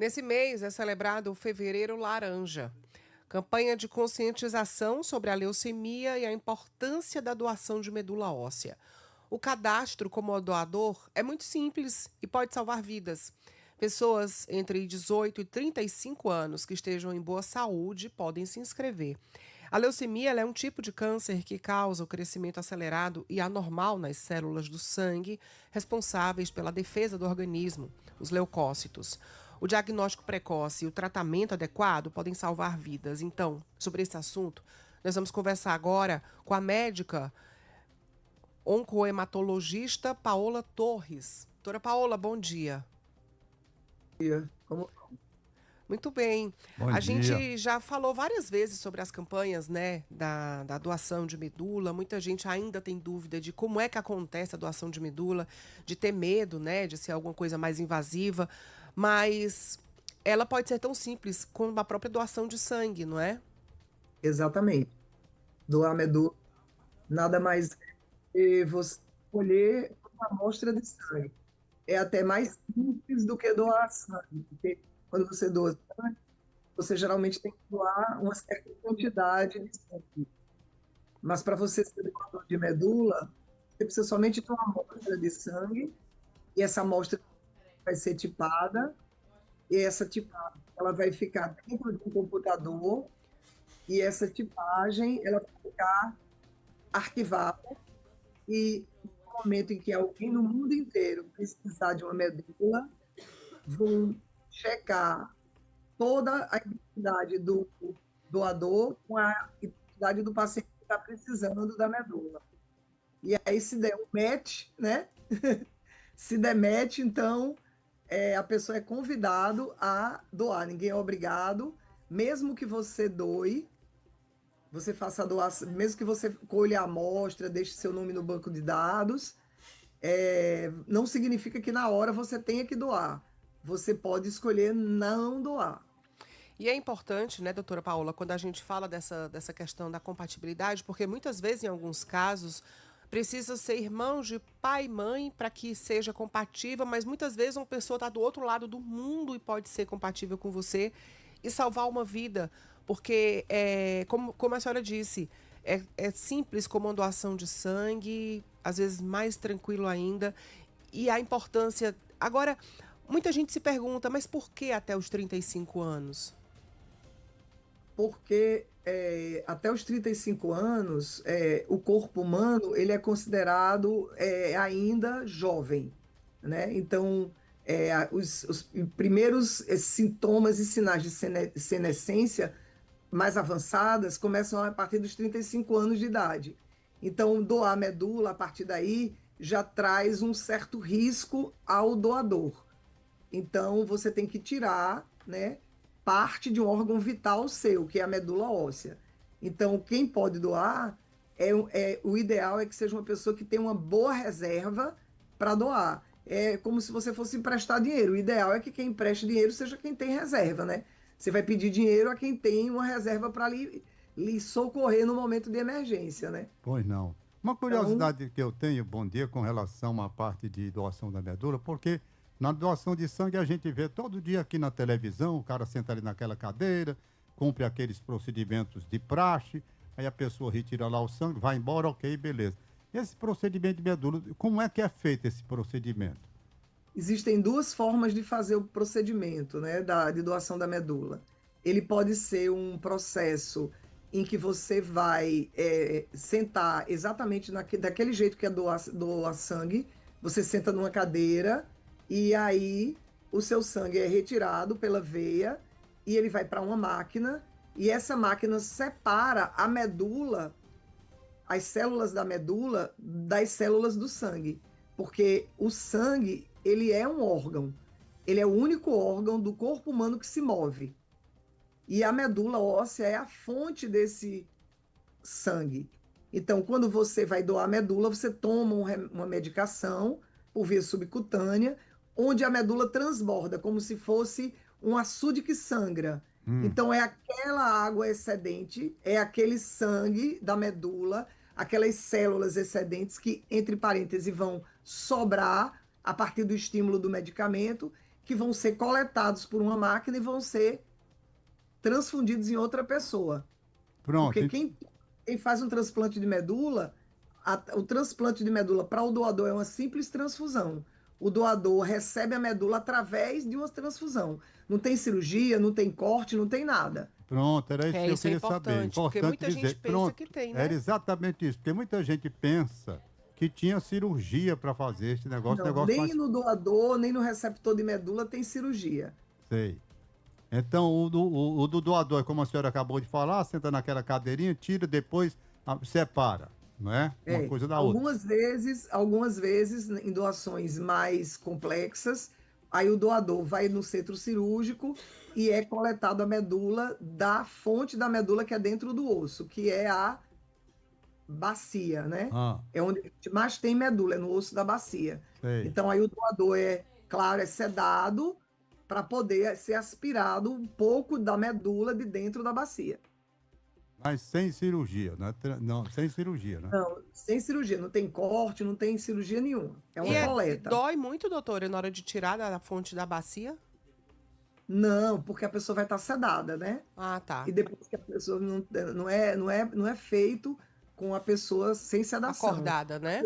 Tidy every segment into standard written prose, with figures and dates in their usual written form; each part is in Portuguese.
Nesse mês é celebrado o Fevereiro Laranja, campanha de conscientização sobre a leucemia e a importância da doação de medula óssea. O cadastro como doador é muito simples e pode salvar vidas. Pessoas entre 18 e 35 anos que estejam em boa saúde podem se inscrever. A leucemia ela é um tipo de câncer que causa o crescimento acelerado e anormal nas células do sangue, responsáveis pela defesa do organismo, os leucócitos. O diagnóstico precoce e o tratamento adequado podem salvar vidas. Então, sobre esse assunto, nós vamos conversar agora com a médica oncohematologista Paola Torres. Doutora Paola, bom dia. Dia. Como Muito bem. Bom A dia. gente já falou várias vezes sobre as campanhas, né, da doação de medula. Muita gente ainda tem dúvida de como é que acontece a doação de medula, de ter medo, né, de ser alguma coisa mais invasiva. Mas ela pode ser tão simples como a própria doação de sangue, não é? exatamente? Doar medula nada mais é que você escolher uma amostra de sangue. É até mais simples do que doar sangue, porque quando você doa sangue, você geralmente tem que doar uma certa quantidade de sangue. Mas para você ser doador de medula, você precisa somente de uma amostra de sangue, e essa amostra vai ser tipada, e essa tipada ela vai ficar dentro de um computador, e essa tipagem ela vai ficar arquivada, e no momento em que alguém no mundo inteiro precisar de uma medula, vão checar toda a identidade do doador com a identidade do paciente que está precisando da medula. E aí, se der um match, né? Se der match, então a pessoa é convidado a doar. Ninguém é obrigado, mesmo que você doe, você faça a doação, mesmo que você colha a amostra, deixe seu nome no banco de dados, não significa que na hora você tenha que doar. Você pode escolher não doar. E é importante, né, doutora Paola, quando a gente fala dessa questão da compatibilidade, porque muitas vezes, em alguns casos, precisa ser irmão de pai e mãe para que seja compatível, mas muitas vezes uma pessoa está do outro lado do mundo e pode ser compatível com você e salvar uma vida. Porque, como a senhora disse, é simples como uma doação de sangue, às vezes mais tranquilo ainda, e a importância. Agora, muita gente se pergunta, mas por que até os 35 anos? Porque até os 35 anos, o corpo humano ele é considerado ainda jovem, né? Então, os primeiros sintomas e sinais de senescência mais avançadas começam a partir dos 35 anos de idade. Então, doar medula, a partir daí, já traz um certo risco ao doador. Então, você tem que tirar, né, parte de um órgão vital seu, que é a medula óssea. Então, quem pode doar, o ideal é que seja uma pessoa que tenha uma boa reserva para doar. É como se você fosse emprestar dinheiro. O ideal é que quem empreste dinheiro seja quem tem reserva, né? Você vai pedir dinheiro a quem tem uma reserva para lhe socorrer no momento de emergência, né? Pois não. Uma Então, curiosidade que eu tenho, bom dia, com relação à parte de doação da medula, porque na doação de sangue a gente vê todo dia aqui na televisão, o cara senta ali naquela cadeira, cumpre aqueles procedimentos de praxe, aí a pessoa retira lá o sangue, vai embora, ok, beleza. Esse procedimento de medula, como é que é feito esse procedimento? existem duas formas de fazer o procedimento, né, de doação da medula. Ele pode ser um processo em que você vai sentar exatamente daquele jeito que é doar sangue. Você senta numa cadeira e aí o seu sangue é retirado pela veia e ele vai para uma máquina, e essa máquina separa a medula, as células da medula, das células do sangue, porque o sangue, ele é um órgão, ele é o único órgão do corpo humano que se move, e a medula óssea é a fonte desse sangue. Então, quando você vai doar a medula, você toma uma medicação por via subcutânea, onde a medula transborda, como se fosse um açude que sangra. Hum. Então, é aquela água excedente, é aquele sangue da medula, aquelas células excedentes que, entre parênteses, vão sobrar a partir do estímulo do medicamento, que vão ser coletados por uma máquina e vão ser transfundidos em outra pessoa. Pronto. Porque quem faz um transplante de medula, o transplante de medula para o doador é uma simples transfusão. O doador recebe a medula através de uma transfusão. Não tem cirurgia, não tem corte, não tem nada. Pronto, era isso que eu Isso é queria saber. importante, porque muita gente pensa Pronto, que tem, né? era exatamente isso, porque muita gente pensa que tinha cirurgia para fazer esse negócio, Não, negócio nem mais... no doador, nem no receptor de medula tem cirurgia. Sei. Então, o do doador, como a senhora acabou de falar, senta naquela cadeirinha, tira, depois separa, não é? Uma coisa da outra. Algumas vezes, em doações mais complexas, aí o doador vai no centro cirúrgico e é coletado a medula da fonte da medula que é dentro do osso, que é a bacia, né? Ah, É onde a gente mais tem medula, é no osso da bacia. sei. Então aí o doador claro, é sedado para poder ser aspirado um pouco da medula de dentro da bacia. Mas sem cirurgia, né? Não, sem cirurgia, né? Não, sem cirurgia, não tem corte, não tem cirurgia nenhuma. É uma E coleta. dói muito, doutora, na hora de tirar da fonte da bacia? Não, porque a pessoa vai estar sedada, né? Ah, tá. E depois que a pessoa não é feito com a pessoa sem sedação. Acordada, né?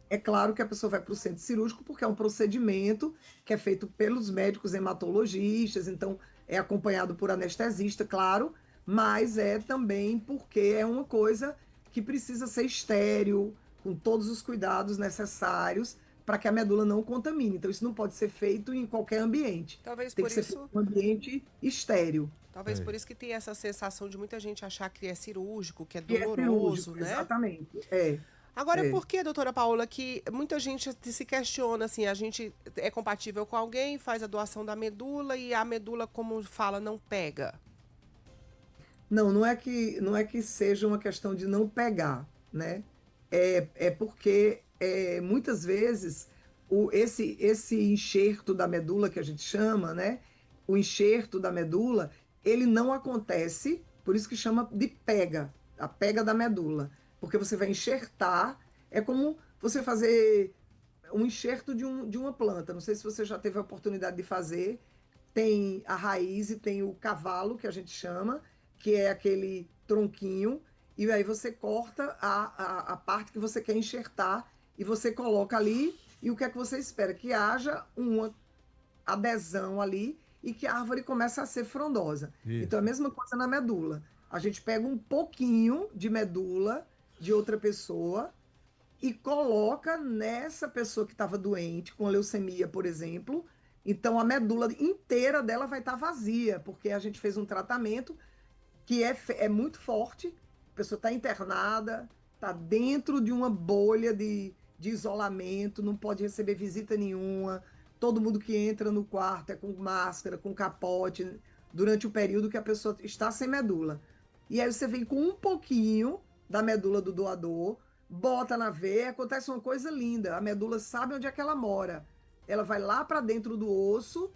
É claro que a pessoa vai para o centro cirúrgico porque é um procedimento que é feito pelos médicos hematologistas, então é acompanhado por anestesista, claro, mas é também porque é uma coisa que precisa ser estéril, com todos os cuidados necessários para que a medula não contamine. Então isso não pode ser feito em qualquer ambiente. Talvez Tem por que ser isso, feito em um ambiente estéril. talvez Sei. por isso que tem essa sensação de muita gente achar que é cirúrgico, que é Que é doloroso, cirúrgico, né? exatamente. Agora, É. por que, doutora Paula, que muita gente se questiona, assim, a gente é compatível com alguém, faz a doação da medula e a medula, como fala, não pega? Não é que seja uma questão de não pegar, né? É porque muitas vezes esse enxerto da medula que a gente chama, né? O enxerto da medula, ele não acontece, por isso que chama de pega, a pega da medula. Porque você vai enxertar, é como você fazer um enxerto de uma planta. Não sei se você já teve a oportunidade de fazer. Tem a raiz e tem o cavalo, que a gente chama, que é aquele tronquinho, e aí você corta a parte que você quer enxertar e você coloca ali, e o que é que você espera? Que haja uma adesão ali e que a árvore comece a ser frondosa. Isso. Então, a mesma coisa na medula. A gente pega um pouquinho de medula de outra pessoa e coloca nessa pessoa que estava doente, com leucemia, por exemplo. Então, a medula inteira dela vai estar vazia, porque a gente fez um tratamento que é muito forte, a pessoa está internada, está dentro de uma bolha de isolamento, não pode receber visita nenhuma, todo mundo que entra no quarto é com máscara, com capote, durante o período que a pessoa está sem medula. E aí você vem com um pouquinho da medula do doador, bota na veia, acontece uma coisa linda, a medula sabe onde é que ela mora, ela vai lá para dentro do osso,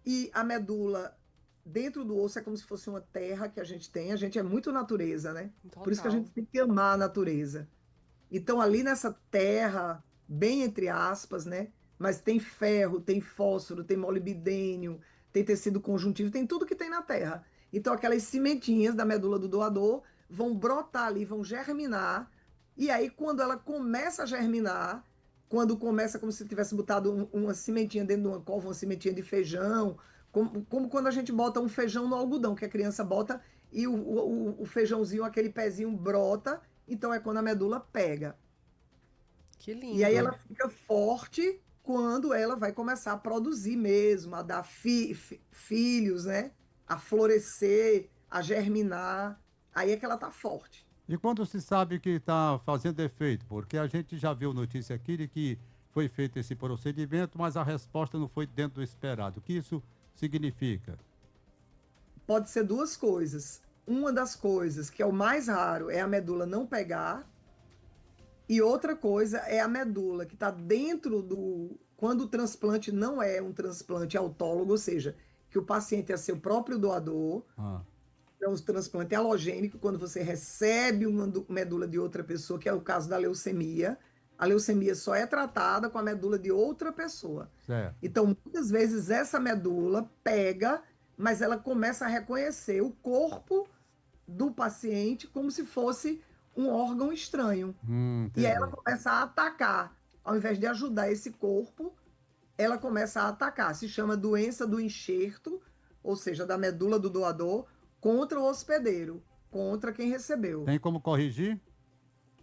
e a medula dentro do osso é como se fosse uma terra que a gente é muito natureza, né? Por isso que a gente tem que amar a natureza. Então, ali nessa terra, bem entre aspas, né? Mas tem ferro, tem fósforo, tem molibdênio, tem tecido conjuntivo, tem tudo que tem na terra. Então, aquelas sementinhas da medula do doador vão brotar ali, vão germinar. E aí, quando ela começa a germinar, quando começa como se tivesse botado uma sementinha dentro de uma cova, uma sementinha de feijão, como quando a gente bota um feijão no algodão, que a criança bota e o feijãozinho, aquele pezinho brota, então é quando a medula pega. Que lindo. E aí ela fica forte quando ela vai começar a produzir mesmo, a dar filhos, né? A florescer, a germinar. Aí é que ela tá forte. E quando se sabe que está fazendo efeito? Porque a gente já viu notícia aqui de que foi feito esse procedimento, mas a resposta não foi dentro do esperado. O que isso significa? Pode ser duas coisas. Uma das coisas, que é o mais raro, é a medula não pegar. E outra coisa é a medula que está dentro do... Quando o transplante não é um transplante autólogo, ou seja, que o paciente é seu próprio doador, é um transplante halogênico, quando você recebe uma medula de outra pessoa, que é o caso da leucemia. a leucemia só é tratada com a medula de outra pessoa. Certo. Então, muitas vezes essa medula pega, mas ela começa a reconhecer o corpo do paciente como se fosse um órgão estranho. E aí ela Entendi. começa a atacar. Ao invés de ajudar esse corpo, ela começa a atacar. Se chama doença do enxerto, ou seja, da medula do doador, contra o hospedeiro, contra quem recebeu. Tem como corrigir?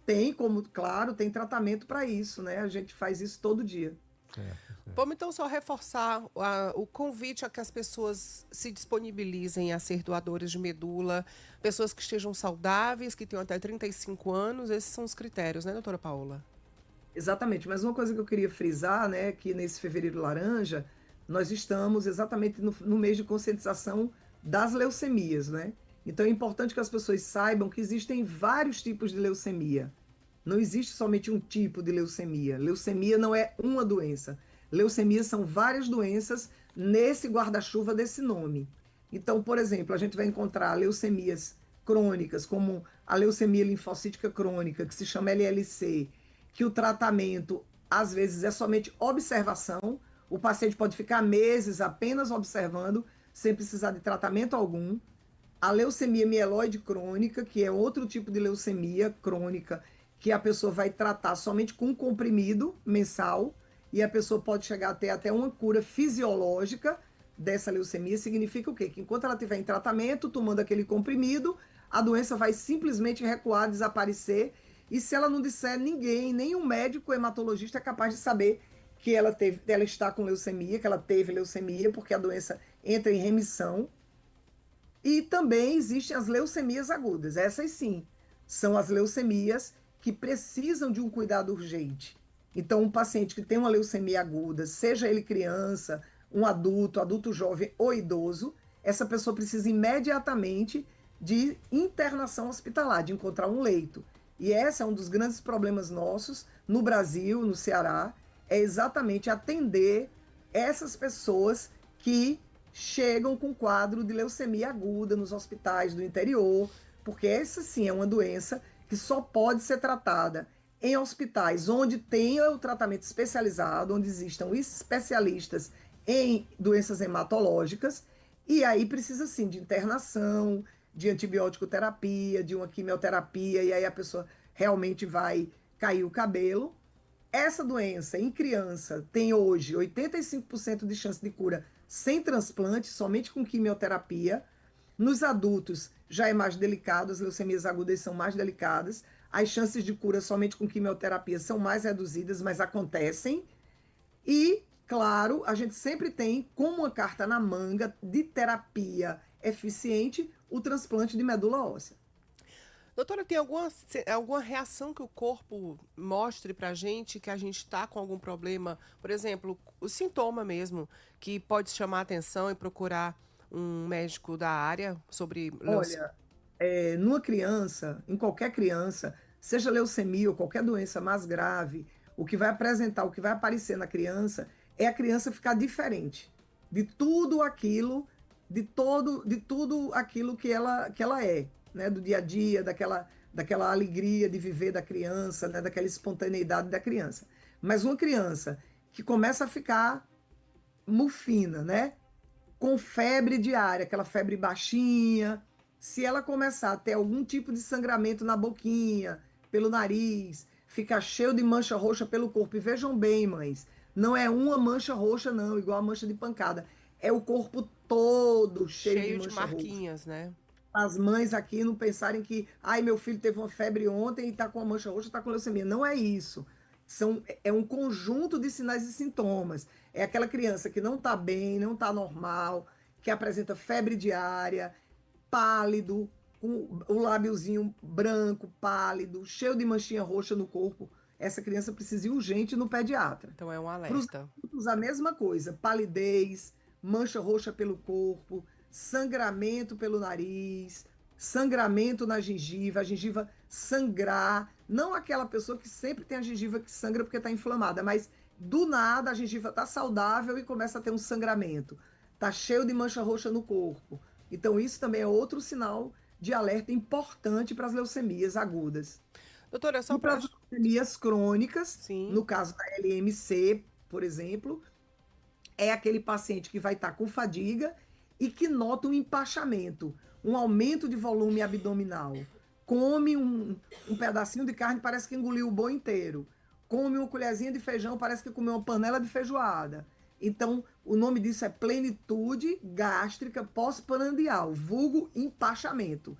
Tem como, claro, tem tratamento para isso, né? A gente faz isso todo dia. Certo, certo. Vamos então só reforçar o convite a que as pessoas se disponibilizem a ser doadores de medula, pessoas que estejam saudáveis, que tenham até 35 anos, esses são os critérios, né, doutora Paula? Exatamente, mas uma coisa que eu queria frisar, né, que nesse Fevereiro Laranja, nós estamos exatamente no mês de conscientização das leucemias, né? Então é importante que as pessoas saibam que existem vários tipos de leucemia. Não existe somente um tipo de leucemia. Leucemia não é uma doença. Leucemia são várias doenças nesse guarda-chuva desse nome. Então, por exemplo, a gente vai encontrar leucemias crônicas, como a leucemia linfocítica crônica, que se chama LLC, que o tratamento, às vezes, é somente observação. O paciente pode ficar meses apenas observando, sem precisar de tratamento algum. A leucemia mieloide crônica, que é outro tipo de leucemia crônica, que a pessoa vai tratar somente com um comprimido mensal, e a pessoa pode chegar a ter até uma cura fisiológica dessa leucemia. Significa o quê? Que enquanto ela estiver em tratamento, tomando aquele comprimido, a doença vai simplesmente recuar, desaparecer, e se ela não disser, ninguém, nenhum médico hematologista é capaz de saber que ela está com leucemia, que ela teve leucemia, porque a doença entra em remissão. E também existem as leucemias agudas. Essas sim, são as leucemias que precisam de um cuidado urgente. Então, um paciente que tem uma leucemia aguda, seja ele criança, um adulto, adulto jovem ou idoso, essa pessoa precisa imediatamente de internação hospitalar, de encontrar um leito. E esse é um dos grandes problemas nossos no Brasil, no Ceará, é exatamente atender essas pessoas que chegam com quadro de leucemia aguda nos hospitais do interior, porque essa sim é uma doença que só pode ser tratada em hospitais onde tenha o tratamento especializado, onde existam especialistas em doenças hematológicas, e aí precisa sim de internação, de antibiótico terapia, de uma quimioterapia, e aí a pessoa realmente vai cair o cabelo. Essa doença em criança tem hoje 85% de chance de cura sem transplante, somente com quimioterapia. Nos adultos já é mais delicado, as leucemias agudas são mais delicadas. As chances de cura somente com quimioterapia são mais reduzidas, mas acontecem. E, claro, a gente sempre tem como uma carta na manga de terapia eficiente o transplante de medula óssea. Doutora, tem alguma reação que o corpo mostre pra gente que a gente está com algum problema? Por exemplo, o sintoma mesmo, que pode chamar a atenção e procurar um médico da área sobre Olha, numa criança, em qualquer criança, seja leucemia ou qualquer doença mais grave, o que vai apresentar, o que vai aparecer na criança é a criança ficar diferente de tudo aquilo, de tudo aquilo que ela é, né? Do dia a dia, daquela alegria de viver da criança, né? Daquela espontaneidade da criança. Mas uma criança que começa a ficar mufina, né? Com febre diária, aquela febre baixinha, se ela começar a ter algum tipo de sangramento na boquinha, pelo nariz, ficar cheio de mancha roxa pelo corpo. E vejam bem, mães, não é uma mancha roxa, não, igual a mancha de pancada. É o corpo todo cheio de cheio de mancha roxa. marquinhas, né? As mães aqui não pensarem que, ai, meu filho teve uma febre ontem e tá com uma mancha roxa, tá com leucemia. Não é isso. É um conjunto de sinais e sintomas. É aquela criança que não está bem, não está normal, que apresenta febre diária, pálido, com o lábiozinho branco, pálido, cheio de manchinha roxa no corpo. Essa criança precisa ir urgente no pediatra. Então é um Para os alerta. adultos, a mesma coisa: palidez, mancha roxa pelo corpo, sangramento pelo nariz, sangramento na gengiva, a gengiva sangrar. Não aquela pessoa que sempre tem a gengiva que sangra porque está inflamada, mas do nada a gengiva está saudável e começa a ter um sangramento. Está cheio de mancha roxa no corpo. Então, isso também é outro sinal de alerta importante para as leucemias agudas. Doutora, só E para para... as leucemias crônicas, Sim. no caso da LMC, por exemplo, é aquele paciente que vai estar com fadiga e que nota um empachamento, um aumento de volume abdominal. Come um pedacinho de carne, parece que engoliu o boi inteiro. Come uma colherzinha de feijão, parece que comeu uma panela de feijoada. Então, o nome disso é plenitude gástrica pós-prandial, vulgo empachamento.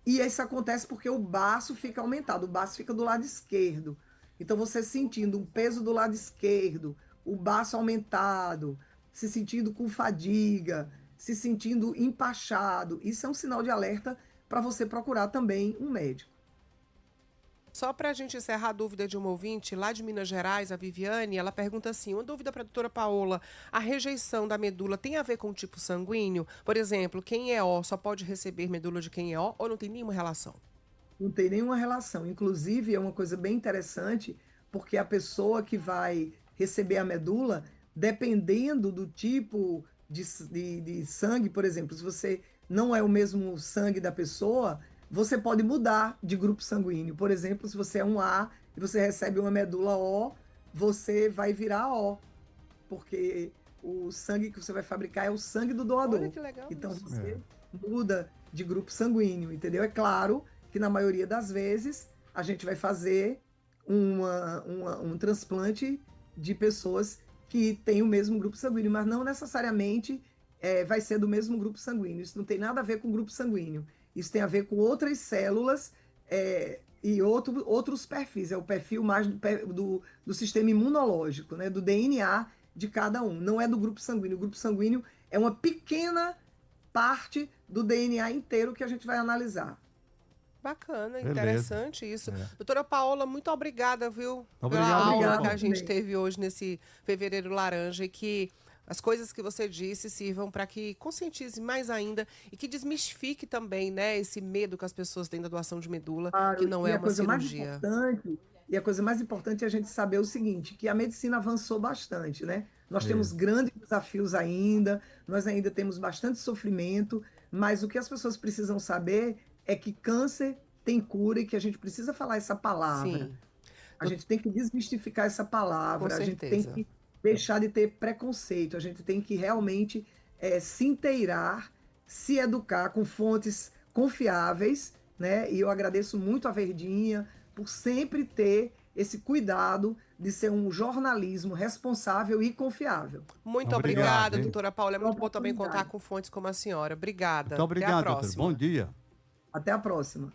E isso acontece porque o baço fica aumentado, o baço fica do lado esquerdo. Então, você sentindo um peso do lado esquerdo, o baço aumentado, se sentindo com fadiga, se sentindo empachado, isso é um sinal de alerta para você procurar também um médico. Só para a gente encerrar a dúvida de uma ouvinte lá de Minas Gerais, a Viviane, ela pergunta assim: uma dúvida para a doutora Paola: a rejeição da medula tem a ver com o tipo sanguíneo? Por exemplo, quem é O só pode receber medula de quem é O ou não tem nenhuma relação? Não tem nenhuma relação. Inclusive, é uma coisa bem interessante, porque a pessoa que vai receber a medula, dependendo do tipo de sangue, por exemplo, se você não é o mesmo sangue da pessoa, você pode mudar de grupo sanguíneo. Por exemplo, se você é um A e você recebe uma medula O, você vai virar O, porque o sangue que você vai fabricar é o sangue do Olha doador. que legal Então isso. você muda de grupo sanguíneo, entendeu? É claro que na maioria das vezes a gente vai fazer um transplante de pessoas que têm o mesmo grupo sanguíneo, mas não necessariamente vai ser do mesmo grupo sanguíneo. Isso não tem nada a ver com grupo sanguíneo. Isso tem a ver com outras células e outros perfis. É o perfil mais do sistema imunológico, né? Do DNA de cada um. Não é do grupo sanguíneo. O grupo sanguíneo é uma pequena parte do DNA inteiro que a gente vai analisar. Bacana, Beleza. interessante isso. Doutora Paola, muito obrigada, viu? Pela Obrigado, aula doutora. que a gente Também. teve hoje nesse Fevereiro Laranja e que as coisas que você disse sirvam para que conscientize mais ainda e que desmistifique também, né, esse medo que as pessoas têm da doação de medula, Claro, que não e é a uma coisa mais cirurgia. importante, e a coisa mais importante é a gente saber o seguinte, que a medicina avançou bastante, né? Nós temos Isso. grandes desafios ainda, nós ainda temos bastante sofrimento, mas o que as pessoas precisam saber é que câncer tem cura e que a gente precisa falar essa palavra. Sim, A dou- gente tem que desmistificar essa com palavra, a gente tem certeza. que deixar de ter preconceito, a gente tem que realmente se inteirar, se educar com fontes confiáveis, né? E eu agradeço muito a Verdinha por sempre ter esse cuidado de ser um jornalismo responsável e confiável. Muito Obrigado, obrigada, hein? doutora Paula. É Pela muito bom também contar oportunidade. com fontes como a senhora. Muito Obrigada. Até a obrigado, doutor. Bom próxima. dia. Até a próxima.